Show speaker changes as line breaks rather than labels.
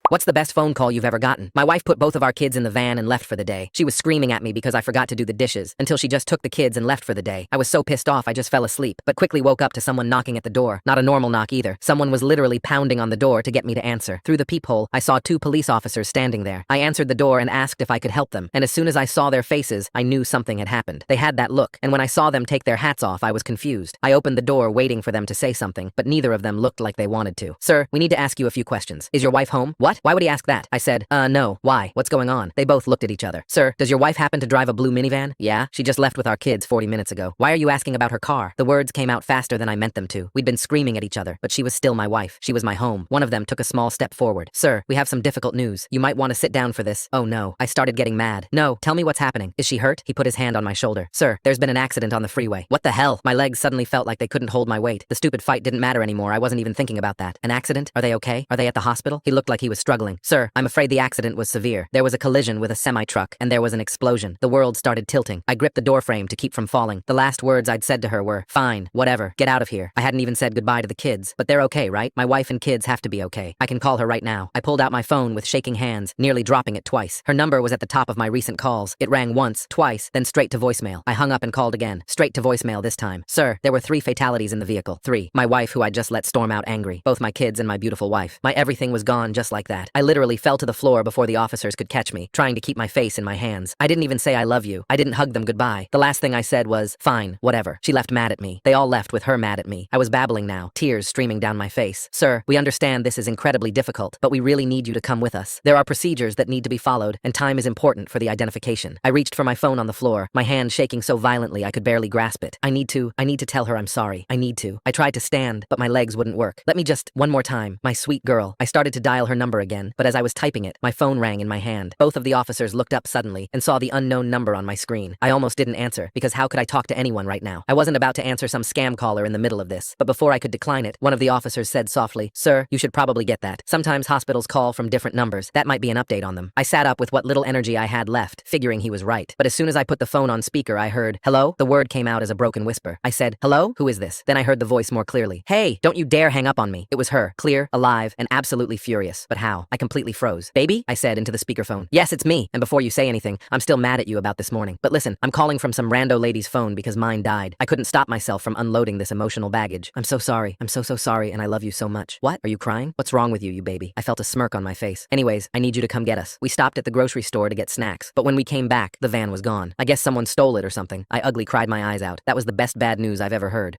What's the best phone call you've ever gotten? My wife put both of our kids in the van and left for the day. She was screaming at me because I forgot to do the dishes, until she just took the kids and left for the day. I was so pissed off I just fell asleep, but quickly woke up to someone knocking at the door. Not a normal knock either. Someone was literally pounding on the door to get me to answer. Through the peephole, I saw two police officers standing there. I answered the door and asked if I could help them, and as soon as I saw their faces, I knew something had happened. They had that look, and when I saw them take their hats off, I was confused. I opened the door waiting for them to say something, but neither of them looked like they wanted to. Sir, we need to ask you a few questions. Is your wife home? What? Why would he ask that? I said, no. Why? What's going on? They both looked at each other. Sir, does your wife happen to drive a blue minivan? Yeah, she just left with our kids 40 minutes ago. Why are you asking about her car? The words came out faster than I meant them to. We'd been screaming at each other, but she was still my wife. She was my home. One of them took a small step forward. Sir, we have some difficult news. You might want to sit down for this. Oh no. I started getting mad. No, tell me what's happening. Is she hurt? He put his hand on my shoulder. Sir, there's been an accident on the freeway. What the hell? My legs suddenly felt like they couldn't hold my weight. The stupid fight didn't matter anymore. I wasn't even thinking about that. An accident? Are they okay? Are they at the hospital? He looked like he was struggling. Sir, I'm afraid the accident was severe. There was a collision with a semi-truck, and there was an explosion. The world started tilting. I gripped the doorframe to keep from falling. The last words I'd said to her were, fine, whatever, get out of here. I hadn't even said goodbye to the kids, but they're okay, right? My wife and kids have to be okay. I can call her right now. I pulled out my phone with shaking hands, nearly dropping it twice. Her number was at the top of my recent calls. It rang once, twice, then straight to voicemail. I hung up and called again, straight to voicemail this time. Sir, there were 3 fatalities in the vehicle. 3. My wife, who I'd just let storm out angry. Both my kids and my beautiful wife. My everything was gone just like that. I literally fell to the floor before the officers could catch me, trying to keep my face in my hands. I didn't even say I love you. I didn't hug them goodbye. The last thing I said was, fine, whatever. She left mad at me. They all left with her mad at me. I was babbling now, tears streaming down my face. Sir, we understand this is incredibly difficult, but we really need you to come with us. There are procedures that need to be followed, and time is important for the identification. I reached for my phone on the floor, my hand shaking so violently I could barely grasp it. I need to tell her I'm sorry. I need to. I tried to stand, but my legs wouldn't work. Let me just, one more time. My sweet girl. I started to dial her number again, but as I was typing it, my phone rang in my hand. Both of the officers looked up suddenly and saw the unknown number on my screen. I almost didn't answer, because how could I talk to anyone right now? I wasn't about to answer some scam caller in the middle of this, but before I could decline it, one of the officers said softly, Sir, you should probably get that. Sometimes hospitals call from different numbers. That might be an update on them. I sat up with what little energy I had left, figuring he was right. But as soon as I put the phone on speaker, I heard, hello? The word came out as a broken whisper. I said, hello? Who is this? Then I heard the voice more clearly. Hey, don't you dare hang up on me. It was her, clear, alive, and absolutely furious. But how? I completely froze. Baby? I said into the speakerphone. Yes, it's me. And before you say anything, I'm still mad at you about this morning. But listen, I'm calling from some rando lady's phone because mine died. I couldn't stop myself from unloading this emotional baggage. I'm so sorry. I'm so sorry, and I love you so much. What? Are you crying? What's wrong with you, you baby? I felt a smirk on my face. Anyways, I need you to come get us. We stopped at the grocery store to get snacks, but when we came back, the van was gone. I guess someone stole it or something. I ugly cried my eyes out. That was the best bad news I've ever heard.